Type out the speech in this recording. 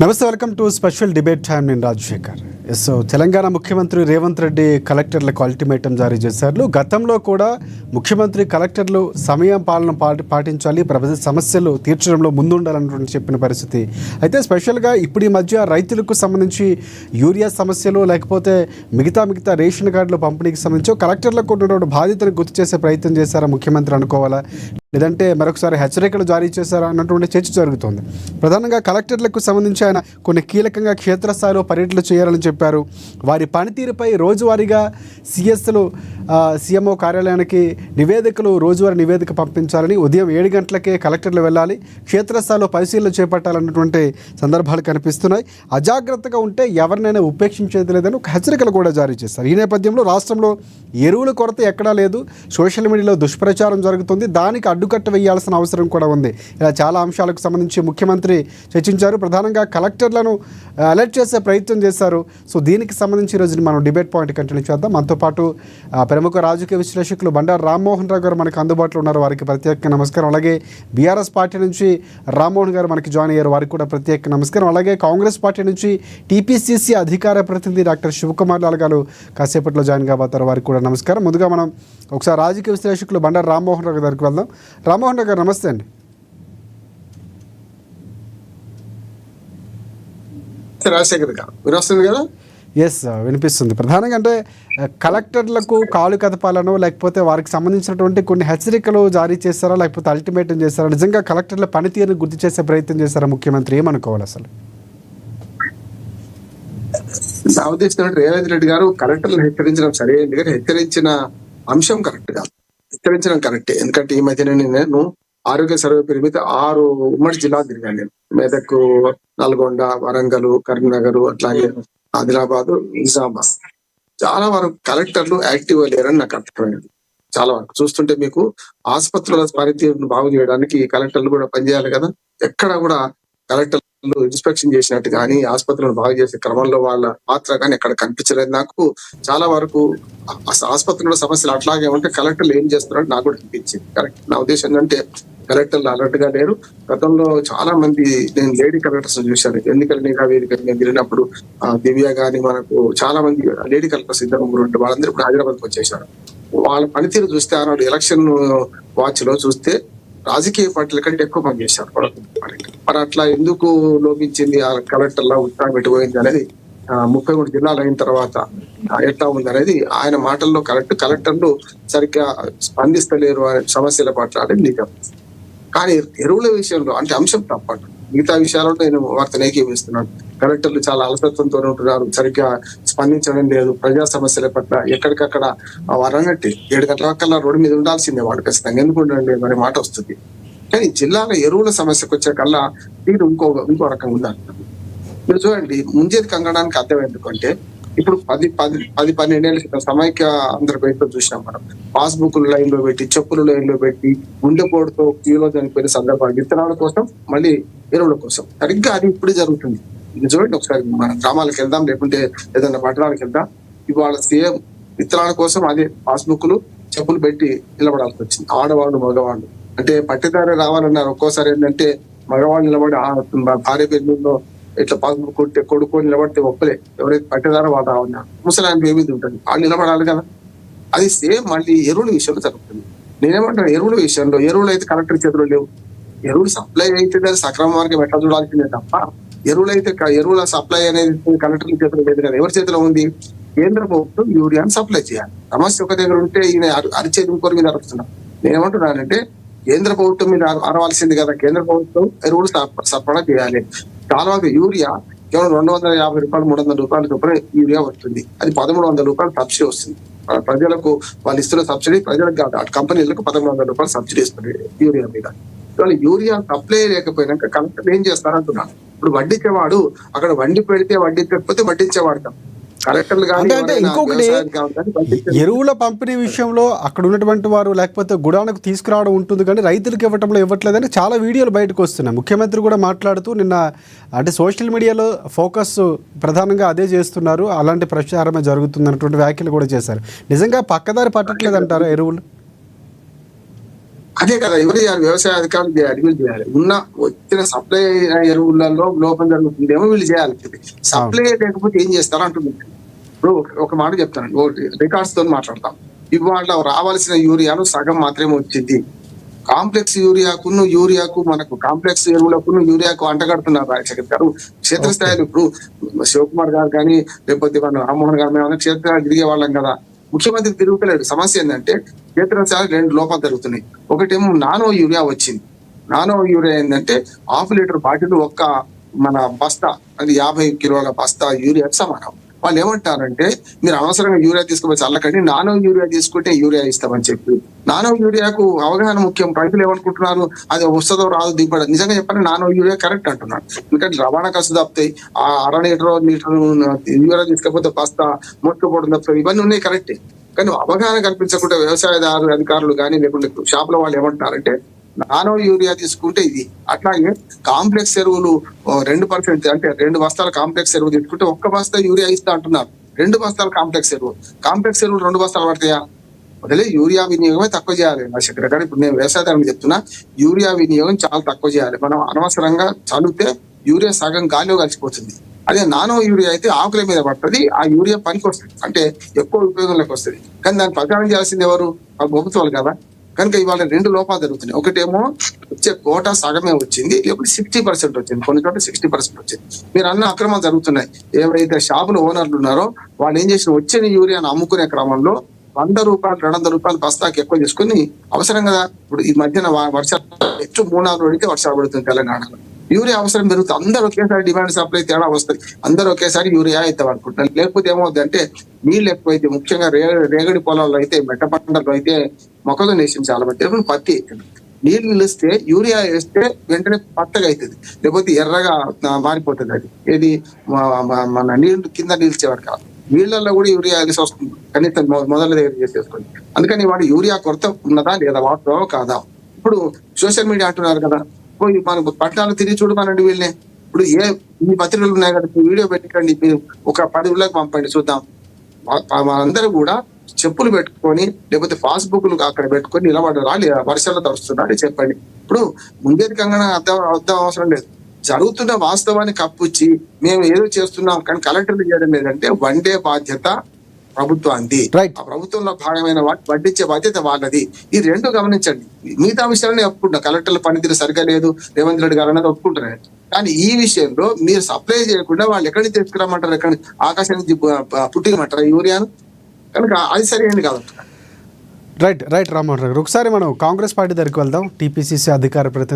నమస్తే, welcome to special debate time. నేను Rajasekhar. So Telangana ముఖ్యమంత్రి రేవంత్ రెడ్డి కలెక్టర్లకు అల్టిమేటం జారీ చేశారు. గతంలో కూడా ముఖ్యమంత్రి కలెక్టర్లు సమయం పాలన పాటించాలి, ప్రజల సమస్యలు తీర్చడంలో ముందుండాలన్నటువంటి చెప్పిన పరిస్థితి. అయితే స్పెషల్గా ఇప్పుడు ఈ మధ్య రైతులకు సంబంధించి యూరియా సమస్యలు లేకపోతే మిగతా రేషన్ కార్డుల పంపిణీకి సంబంధించి కలెక్టర్లకు ఉన్నటువంటి బాధ్యతను గుర్తు చేసే ప్రయత్నం చేశారా ముఖ్యమంత్రి అనుకోవాలా, లేదంటే మరొకసారి హెచ్చరికలు జారీ చేశారా అన్నటువంటి చర్చ జరుగుతోంది. ప్రధానంగా కలెక్టర్లకు సంబంధించి ఆయన కొన్ని కీలకంగా క్షేత్రస్థాయిలో పర్యటనలు చేయాలని చెప్పారు. వారి పనితీరుపై రోజువారీగా సీఎంఓ కార్యాలయానికి రోజువారీ నివేదిక పంపించాలని, ఉదయం 7 గంటలకే కలెక్టర్లు వెళ్ళాలి, క్షేత్రస్థాయిలో పరిశీలన చేపట్టాలన్నటువంటి సందర్భాలు కనిపిస్తున్నాయి. అజాగ్రత్తగా ఉంటే ఎవరినైనా ఉపేక్షించేది లేదని ఒక హెచ్చరికలు కూడా జారీ చేశారు. ఈ నేపథ్యంలో రాష్ట్రంలో ఎరువుల కొరత ఎక్కడా లేదు, సోషల్ మీడియాలో దుష్ప్రచారం జరుగుతుంది, దానికి అడ్డుకట్ట వేయాల్సిన అవసరం కూడా ఉంది. ఇలా చాలా అంశాలకు సంబంధించి ముఖ్యమంత్రి చర్చించారు. ప్రధానంగా కలెక్టర్లను అలర్ట్ చేసే ప్రయత్నం చేశారు. సో దీనికి సంబంధించి ఈరోజు మనం డిబేట్ పాయింట్ కంటిన్యూ చేద్దాం. మనతో పాటు ప్రముఖ రాజకీయ విశ్లేషకులు బండారు రామ్మోహన్ రావు గారు మనకు అందుబాటులో ఉన్నారు. వారికి ప్రత్యేక నమస్కారం. అలాగే బీఆర్ఎస్ పార్టీ నుంచి రామ్మోహన్ గారు మనకి జాయిన్ అయ్యారు, వారికి కూడా ప్రత్యేక నమస్కారం. అలాగే కాంగ్రెస్ పార్టీ నుంచి టీపీసీసీ అధికార ప్రతినిధి డాక్టర్ శివకుమార్ లాల్ గారు కాసేపట్లో జాయిన్ కాబోతారు, వారికి కూడా నమస్కారం. ముందుగా మనం ఒకసారి రాజకీయ విశ్లేషకులు బండారు రామ్మోహన్ రావు గారికి వెళ్దాం. రామ్మోహన్ రావు గారు నమస్తే అండి. రాజశేఖర్ గారు వినొస్తుంది కదా? ఎస్, వినిపిస్తుంది. ప్రధానంగా అంటే కలెక్టర్లకు కాలు కదపాలనో లేకపోతే వారికి సంబంధించినటువంటి కొన్ని హెచ్చరికలు జారీ చేస్తారా, లేకపోతే అల్టిమేటం చేస్తారా, నిజంగా కలెక్టర్ల పనితీరును గుర్తు చేసే ప్రయత్నం చేస్తారా ముఖ్యమంత్రి, ఏమనుకోవాలి అసలు? నా ఉద్దేశం రేవంత్ రెడ్డి గారు కలెక్టర్లు హెచ్చరించడం సరైనది, కానీ హెచ్చరించిన అంశం కరెక్ట్ కాదు. హెచ్చరించడం కరెక్టే, ఎందుకంటే ఈ మధ్యన నేను ఆరోగ్య సర్వే పేరు మీద 6 ఉమ్మడి జిల్లాలు తిరిగాను. నేను మెదక్, నల్గొండ, వరంగల్, కరీంనగర్, అట్లాగే ఆదిలాబాద్, నిజామాబాద్. చాలా వరకు కలెక్టర్లు యాక్టివ్ లేరని నాకు అర్థమైంది. చాలా వరకు చూస్తుంటే మీకు ఆసుపత్రుల పనితీరును బాగు చేయడానికి కలెక్టర్లు కూడా పనిచేయాలి కదా. ఎక్కడ కూడా కలెక్టర్లు ఇన్స్పెక్షన్ చేసినట్టు కానీ ఆసుపత్రులను బాగు చేసే క్రమంలో వాళ్ళ పాత్ర కానీ ఎక్కడ కనిపించలేదు. నాకు చాలా వరకు ఆసుపత్రుల సమస్యలు అట్లాగే ఉంటే కలెక్టర్లు ఏం చేస్తున్నారో నాకు కూడా అనిపించింది. కరెక్ట్. నా ఉద్దేశం ఏంటంటే కలెక్టర్లు అలర్ట్ గా లేరు. గతంలో చాలా మంది నేను లేడీ కలెక్టర్స్ చూశాను. ఎన్నికల నిఘా వేదిక మేము వెళ్ళినప్పుడు దివ్య గాని మనకు చాలా మంది లేడీ కలెక్టర్స్ 2-3 ఉంటే వాళ్ళందరూ ఇప్పుడు హైదరాబాద్కి వచ్చేసారు. వాళ్ళ పనితీరు చూస్తే ఆనాడు ఎలక్షన్ వాచ్ లో చూస్తే రాజకీయ పార్టీల కంటే ఎక్కువ పనిచేశారు. మరి అట్లా ఎందుకు లోపించింది ఆ కలెక్టర్ల ఉత్సాహం పెట్టిపోయింది అనేది 33 జిల్లాలు అయిన తర్వాత ఎట్లా ఉంది అనేది ఆయన మాటల్లో కలెక్టర్లు సరిగ్గా స్పందిస్తలేరు అనే సమస్యల పట్ల అనేది నిజం. కానీ ఎరువుల విషయంలో అంటే అంశం తప్పదు. మిగతా విషయాలలో నేను వార్తను ఏకీభవిస్తున్నాను. కలెక్టర్లు చాలా అలసత్వంతో ఉంటున్నారు, సరిగ్గా స్పందించడం లేదు. ప్రజా సమస్యల పట్ల ఎక్కడికక్కడ వారన్నట్టు 7 గంటల కల్లా రోడ్డు మీద ఉండాల్సిందే వాడు, ఖచ్చితంగా ఎందుకు ఉండండి అనే మాట వస్తుంది. కానీ జిల్లాలో ఎరువుల సమస్యకు వచ్చే కల్లా తీరు ఇంకో రకంగా ఉండాలి. మీరు చూడండి, ముంజేది కంగడానికి అర్థం ఎందుకంటే ఇప్పుడు 10-12 ఏళ్ళ క్రితం సమైక్య ఆంధ్రప్రదేశ్లో చూసినాం మనం. పాస్బుక్లు లైన్ లో పెట్టి, చెప్పులు లైన్ లో పెట్టి, గుండెపోటుతో క్యూలో చనిపోయిన సందర్భాలు, విత్తనాల కోసం మళ్ళీ ఎరువుల కోసం. సరిగ్గా అది ఇప్పుడు జరుగుతుంది. ఇది చూడండి, ఒకసారి మన గ్రామాలకు వెళ్దాం, లేకుంటే ఏదైనా పట్టణాలకు వెళ్దాం. ఇవాళ సేమ్ విత్తనాల కోసం అదే పాస్బుక్లు, చెప్పులు పెట్టి నిలబడాల్సి వచ్చింది. ఆడవాళ్ళు, మగవాళ్ళు అంటే పట్టిదారి రావాలన్నారు. ఒక్కోసారి ఏంటంటే మగవాళ్ళు నిలబడి భార్య పేరులో ఇట్లా పాస్బుక్ కొడుకొని నిలబడితే ఒప్పలే. ఎవరైతే పట్టేదారో వాళ్ళు రావన్నారు. ముసలానికి ఏమీ ఉంటుంది, వాళ్ళు నిలబడాలి కదా. అది సేమ్ మళ్ళీ ఎరువుల విషయంలో జరుగుతుంది. నేనేమంటాను, ఎరువుల విషయంలో ఎరువులు అయితే కలెక్టర్ చేతిలో లేవు. ఎరువులు సప్లై అయితే దాన్ని సక్రమ మార్గం ఎట్లా చూడాల్సిందే తప్ప ఎరువుల సప్లై అనేది కలెక్టర్ చేతిలో లేదు కదా. ఎవరి చేతిలో ఉంది? కేంద్ర ప్రభుత్వం యూరియాని సప్లై చేయాలి. సమస్య ఒక దగ్గర ఉంటే ఈయన అరిచేది ఇంకోరి మీద అరుస్తున్నాం. నేనేమంటున్నానంటే కేంద్ర ప్రభుత్వం మీద అరవాల్సింది కదా. కేంద్ర ప్రభుత్వం ఎరువులు సరఫరా చేయాలి. చాలా యూరియా కేవలం 250 రూపాయలు 300 రూపాయల చొప్పున యూరియా వస్తుంది. అది 1300 రూపాయలు సబ్సిడీ వస్తుంది. ప్రజలకు వాళ్ళు ఇస్తున్న సబ్సిడీ ప్రజలకు కాదు, అటు కంపెనీలకు 1100 రూపాయలు సబ్సిడీ ఇస్తుంది యూరియా మీద. వాళ్ళు యూరియా సప్లై లేకపోయినాక కలెక్టర్ ఏం చేస్తారంటున్నాను. ఇప్పుడు వడ్డించేవాడు అక్కడ వండి పెడితే వడ్డించకపోతే వడ్డించేవాడు కలెక్టర్లు అంటే ఇంకొకటి, ఎరువుల పంపిణీ విషయంలో అక్కడ ఉన్నటువంటి వారు లేకపోతే గుడాలకు తీసుకురావడం ఉంటుంది, కానీ రైతులకు ఇవ్వట్లేదని చాలా వీడియోలు బయటకు వస్తున్నాయి. ముఖ్యమంత్రి కూడా మాట్లాడుతూ నిన్న అంటే సోషల్ మీడియాలో ఫోకస్ ప్రధానంగా అదే చేస్తున్నారు, అలాంటి ప్రచారమే జరుగుతుంది అన్నటువంటి వ్యాఖ్యలు కూడా చేశారు. నిజంగా పక్కదారి పట్టట్లేదంటారా ఎరువులు? అదే కదా ఎవరు చేయాలి? వ్యవసాయ అధికారులు చేయాలి, వీళ్ళు చేయాలి. వచ్చిన సప్లై ఎరువులలో లోపం జరుగుతుందేమో వీళ్ళు చేయాలి. సప్లై లేకపోతే ఏం చేస్తారు అంటున్నారు. ఇప్పుడు ఒక మాట చెప్తానండి, ఒకటి రికార్డ్స్ తో మాట్లాడతాం. ఇవాళ రావాల్సిన యూరియాను సగం మాత్రమే వచ్చింది. కాంప్లెక్స్ యూరియాకు మనకు కాంప్లెక్స్ ఎరువులకు యూరియాకు అంటగడుతున్నారు రాజశేఖర్ గారు. క్షేత్రస్థాయిలో ఇప్పుడు శివకుమార్ గారు కానీ లేకపోతే మన రామ్మోహన్ గారు మేము క్షేత్రాలు తిరిగే వాళ్ళం కదా. ముఖ్యమంత్రి తిరుగుతలేడు. సమస్య ఏంటంటే క్షేత్రస్థాయి 2 లోపాలు జరుగుతున్నాయి. ఒకటేమో నానో యూరియా వచ్చింది. నానో యూరియా ఏంటంటే 1/2 లీటర్ బాటిల్ ఒక్క మన బస్తా, అది 50 కిలోల బస్తా యూరియా సమానం. వాళ్ళు ఏమంటారంటే మీరు అనవసరంగా యూరియా తీసుకుపోయి చల్లకండి, నానో యూరియా తీసుకుంటే యూరియా ఇస్తామని చెప్పి. నానో యూరియాకు అవగాహన ముఖ్యం. రైతులు ఏమనుకుంటున్నారు, అది వస్తుందో రాదు దిగుబడి. నిజంగా చెప్పండి, నానో యూరియా కరెక్ట్ అంటున్నారు. ఎందుకంటే రవాణా ఖర్చు తప్పుతాయి. ఆ 1/2 లీటర్ యూరియా తీసుకపోతే బస్తా మొత్తుకోవడం తప్పుతాయి. ఇవన్నీ ఉన్నాయి కరెక్టే. కానీ అవగాహన కల్పించకుండా వ్యవసాయదారు అధికారులు కానీ లేకుంటే షాపుల వాళ్ళు ఏమంటున్నారంటే నానో యూరియా తీసుకుంటే ఇది. అట్లాగే కాంప్లెక్స్ ఎరువులు 2% అంటే 2 బస్తాల కాంప్లెక్స్ ఎరువు తీసుకుంటే 1 బస్తా యూరియా ఇస్తా అంటున్నారు. 2 బస్తాల కాంప్లెక్స్ ఎరువులు 2 బస్తాలు పడతాయా? వదిలే యూరియా వినియోగమే తక్కువ చేయాలి రాజశేఖర్ గారు. ఇప్పుడు నేను వ్యవసాయదారుని చెప్తున్నా, యూరియా వినియోగం చాలా తక్కువ చేయాలి. మనం అనవసరంగా చదివితే యూరియా సగం గాలిలో కలిసిపోతుంది. అదే నానో యూరియా అయితే ఆకుల మీద పడుతుంది, ఆ యూరియా పనికి వస్తుంది, అంటే ఎక్కువ ఉపయోగంలోకి వస్తుంది. కానీ దాన్ని ప్రచారం చేయాల్సింది ఎవరు? ప్రభుత్వాలు కదా. కనుక ఇవాళ 2 లోపాలు జరుగుతున్నాయి. ఒకటేమో వచ్చే కోటా సగమే వచ్చింది, లేకపోతే 60% వచ్చింది, కొన్ని చోట్ల 60% వచ్చింది. మీరు అన్న అక్రమాలు జరుగుతున్నాయి. ఎవరైతే షాపుల ఓనర్లు ఉన్నారో వాళ్ళు ఏం చేసిన వచ్చిన యూరియాను అమ్ముకునే క్రమంలో 100 రూపాయలు 200 రూపాయలు బస్తాకి ఎక్కువ చేసుకుని అవసరం కదా. ఇప్పుడు ఈ మధ్యన వర్షాలు 3-4 రోజులకే వర్షాలు పడుతుంది తెలంగాణలో. యూరియా అవసరం పెరుగుతుంది. అందరూ ఒకేసారి డిమాండ్ సప్లై తేడా వస్తుంది. అందరూ ఒకేసారి యూరియా ఇద్దాం అనుకుంటున్నారు. లేకపోతే ఏమవుతుంది అంటే నీళ్ళు ఎక్కువైతే, ముఖ్యంగా రేగడి పొలాల్లో అయితే, మెట్ట పంటల్లో అయితే మొక్కలు నేసింది చాలా మంది, పత్తి నీళ్లు నిలిస్తే యూరియా వేస్తే వెంటనే పచ్చగా అవుతుంది, లేకపోతే ఎర్రగా మారిపోతుంది. అది ఏది మన నీళ్లు కింద నిలిచేవారు కాదు, నీళ్లలో కూడా యూరియా వేసి వస్తుంది కనీసం మొదల దగ్గర చేసేసుకుంది. అందుకని వాడు యూరియా కొరత ఉన్నదా లేదా, వాస్తవం కాదా? ఇప్పుడు సోషల్ మీడియా అంటున్నారు కదా, పోయి మన పట్టణాలు తిరిగి చూడమనండి వీళ్ళని. ఇప్పుడు ఈ పత్రికలు ఉన్నాయి కదా, వీడియో పెట్టండి, మీరు ఒక 10 ఊళ్ళకి పంపండి చూద్దాం. వాళ్ళందరూ కూడా చెప్పులు పెట్టుకొని లేకపోతే పాస్బుక్లు అక్కడ పెట్టుకొని నిలబడరా, వర్షాలు తరుస్తున్నారని చెప్పండి. ఇప్పుడు ముందేదికంగా అర్థం అవసరం లేదు. జరుగుతున్న వాస్తవాన్ని కప్పుచ్చి మేము ఏదో చేస్తున్నాం కానీ కలెక్టర్లు చేయడం లేదంటే వన్డే బాధ్యత ప్రభుత్వానికి. రైట్. ఆ ప్రభుత్వంలో భాగమైన వడ్డించే బాధ్యత వాళ్ళది. ఈ 2 గమనించండి. మిగతా విషయాలని ఒప్పుకుంటా, కలెక్టర్ల పనితీరు సరిగా లేదు, రేవంత్ రెడ్డి గారు అన్నది ఒప్పుకుంటున్నారు. కానీ ఈ విషయంలో మీరు సప్లై చేయకుండా వాళ్ళు ఎక్కడి నుంచి తీసుకురమ్మంటారు, ఎక్కడి ఆకాశం నుంచి పుట్టిమంటారు యూరియాను? కనుక అది సరైనది కాదు. రైట్ రామ్మోహన్ రావు గారు, ఒకసారి మనం కాంగ్రెస్ పార్టీ దగ్గరికి వెళ్దాం. టీపీసీసీ అధికార ప్రతినిధి